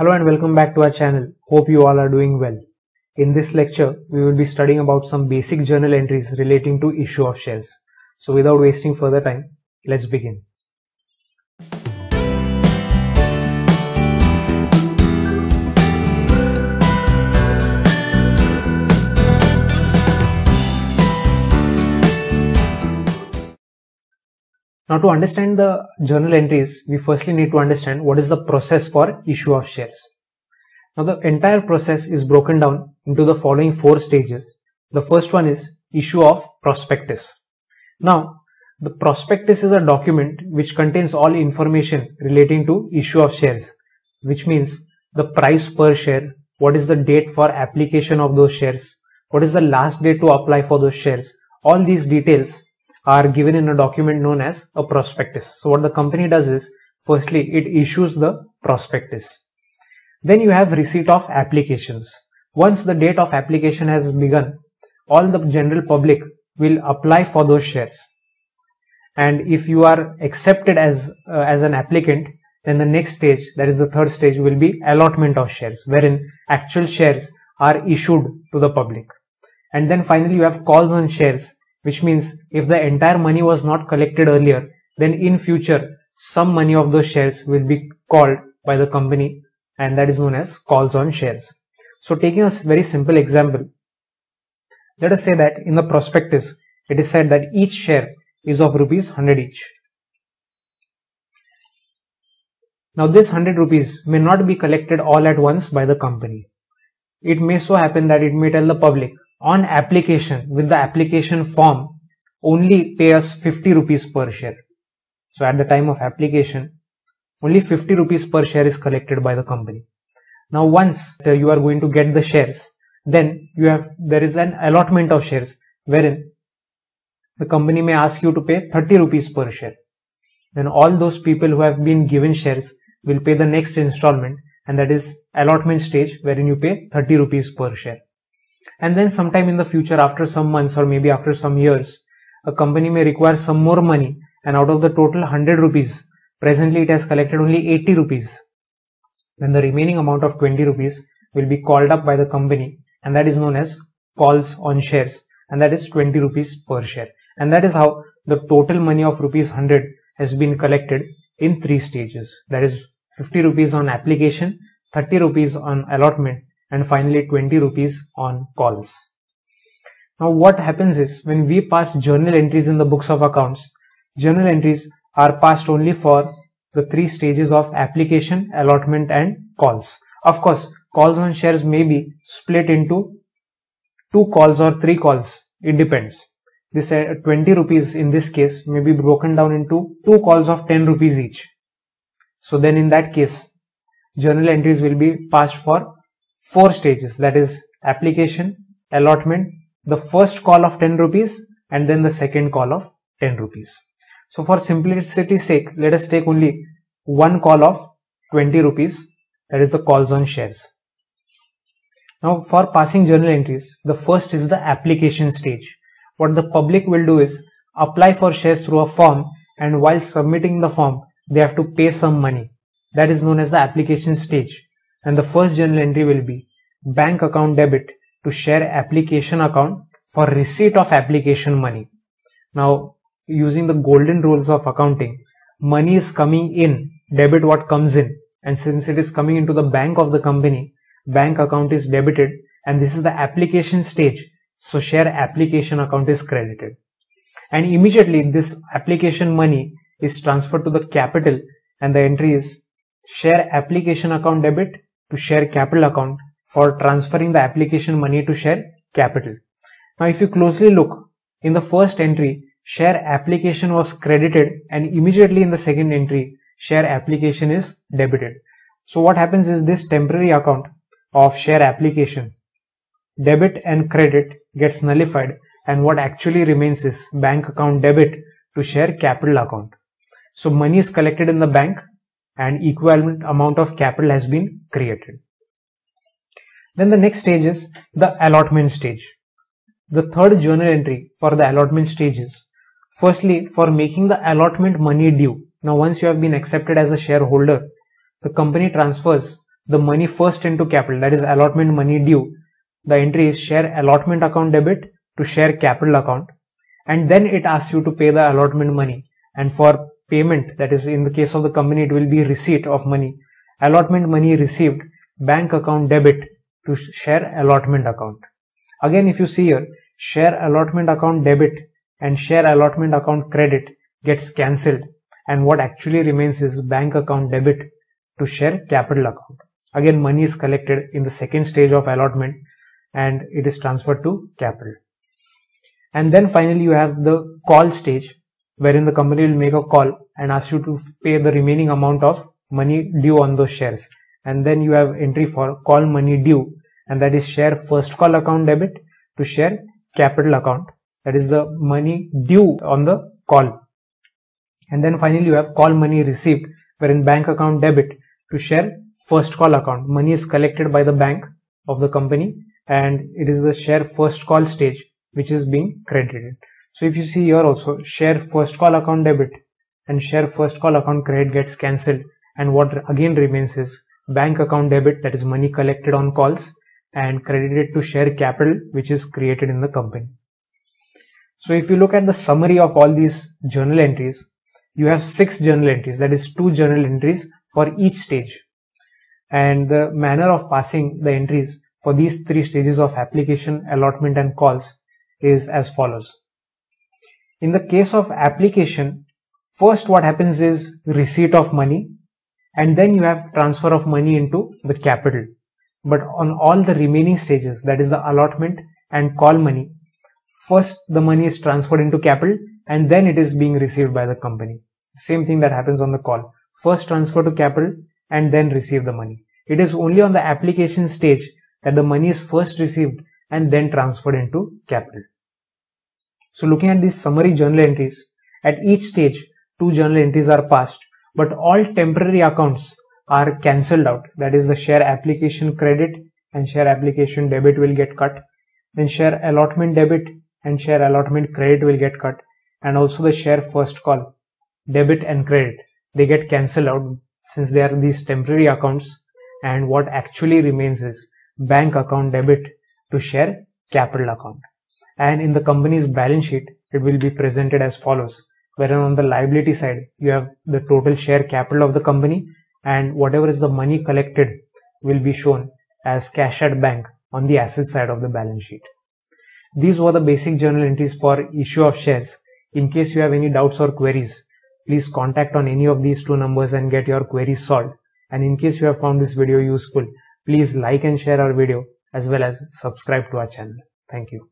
Hello and welcome back to our channel. Hope you all are doing well. In this lecture, we will be studying about some basic journal entries relating to issue of shares. So without wasting further time, let's begin. Now to understand the journal entries, we firstly need to understand what is the process for issue of shares. Now the entire process is broken down into the following 4 stages. The first one is issue of prospectus. Now the prospectus is a document which contains all information relating to issue of shares, which means the price per share, what is the date for application of those shares, what is the last date to apply for those shares. All these details are given in a document known as a prospectus. So what the company does is, firstly, it issues the prospectus. Then you have receipt of applications. Once the date of application has begun, all the general public will apply for those shares. And if you are accepted as an applicant, then the next stage, that is the third stage, will be allotment of shares, wherein actual shares are issued to the public. And then finally you have calls on shares, which means if the entire money was not collected earlier, then in future some money of those shares will be called by the company, and that is known as calls on shares. So taking a very simple example, let us say that in the prospectus it is said that each share is of rupees 100 each. Now this 100 rupees may not be collected all at once by the company. It may so happen that it may tell the public, on application, with the application form, only pay us 50 rupees per share. So at the time of application, only 50 rupees per share is collected by the company. Now once you are going to get the shares, then there is an allotment of shares, wherein the company may ask you to pay 30 rupees per share. Then all those people who have been given shares will pay the next installment, and that is allotment stage, wherein you pay 30 rupees per share. And then sometime in the future, after some months or maybe after some years, a company may require some more money, and out of the total 100 rupees, presently it has collected only 80 rupees. Then the remaining amount of 20 rupees will be called up by the company, and that is known as calls on shares, and that is 20 rupees per share. And that is how the total money of rupees 100 has been collected in 3 stages. That is 50 rupees on application, 30 rupees on allotment, and finally 20 rupees on calls. Now what happens is, when we pass journal entries in the books of accounts, journal entries are passed only for the 3 stages of application, allotment and calls. Of course, calls on shares may be split into 2 calls or 3 calls. It depends. This 20 rupees in this case may be broken down into 2 calls of 10 rupees each. So then in that case, journal entries will be passed for 4 stages, that is application, allotment, the first call of 10 rupees and then the second call of 10 rupees. So for simplicity's sake, let us take only 1 call of 20 rupees, that is the calls on shares. Now for passing journal entries, the first is the application stage. What the public will do is apply for shares through a form, and while submitting the form, they have to pay some money. That is known as the application stage. And the first journal entry will be bank account debit to share application account for receipt of application money. Now using the golden rules of accounting, money is coming in, debit what comes in, and since it is coming into the bank of the company, bank account is debited, and this is the application stage, so share application account is credited. And immediately this application money is transferred to the capital, and the entry is share application account debit to share capital account for transferring the application money to share capital. Now if you closely look, in the first entry, share application was credited, and immediately in the second entry, share application is debited. So what happens is, this temporary account of share application, debit and credit gets nullified, and what actually remains is bank account debit to share capital account. So money is collected in the bank and equivalent amount of capital has been created. Then the next stage is the allotment stage. The third journal entry for the allotment stage is, firstly, for making the allotment money due. Now once you have been accepted as a shareholder, the company transfers the money first into capital, that is allotment money due. The entry is share allotment account debit to share capital account, and then it asks you to pay the allotment money. And for payment, that is in the case of the company, it will be receipt of money. Allotment money received, bank account debit to share allotment account. Again, if you see here, share allotment account debit and share allotment account credit gets cancelled, and what actually remains is bank account debit to share capital account. Again, money is collected in the second stage of allotment and it is transferred to capital. And then finally you have the call stage, wherein the company will make a call and ask you to pay the remaining amount of money due on those shares. And then you have entry for call money due, and that is share first call account debit to share capital account, that is the money due on the call. And then finally you have call money received, wherein bank account debit to share first call account. Money is collected by the bank of the company and it is the share first call stage which is being credited. So if you see here also, share first call account debit and share first call account credit gets cancelled, and what again remains is bank account debit, that is money collected on calls, and credited to share capital which is created in the company. So if you look at the summary of all these journal entries, you have 6 journal entries, that is 2 journal entries for each stage. And the manner of passing the entries for these 3 stages of application, allotment and calls is as follows. In the case of application, first what happens is receipt of money, and then you have transfer of money into the capital. But on all the remaining stages, that is the allotment and call money, first the money is transferred into capital and then it is being received by the company. Same thing that happens on the call. First transfer to capital and then receive the money. It is only on the application stage that the money is first received and then transferred into capital. So looking at these summary journal entries, at each stage 2 journal entries are passed, but all temporary accounts are cancelled out. That is, the share application credit and share application debit will get cut. Then share allotment debit and share allotment credit will get cut. And also the share first call debit and credit, they get cancelled out since they are these temporary accounts, and what actually remains is bank account debit to share capital account. And in the company's balance sheet, it will be presented as follows, wherein on the liability side, you have the total share capital of the company, and whatever is the money collected will be shown as cash at bank on the asset side of the balance sheet. These were the basic journal entries for issue of shares. In case you have any doubts or queries, please contact on any of these 2 numbers and get your queries solved. And in case you have found this video useful, please like and share our video as well as subscribe to our channel. Thank you.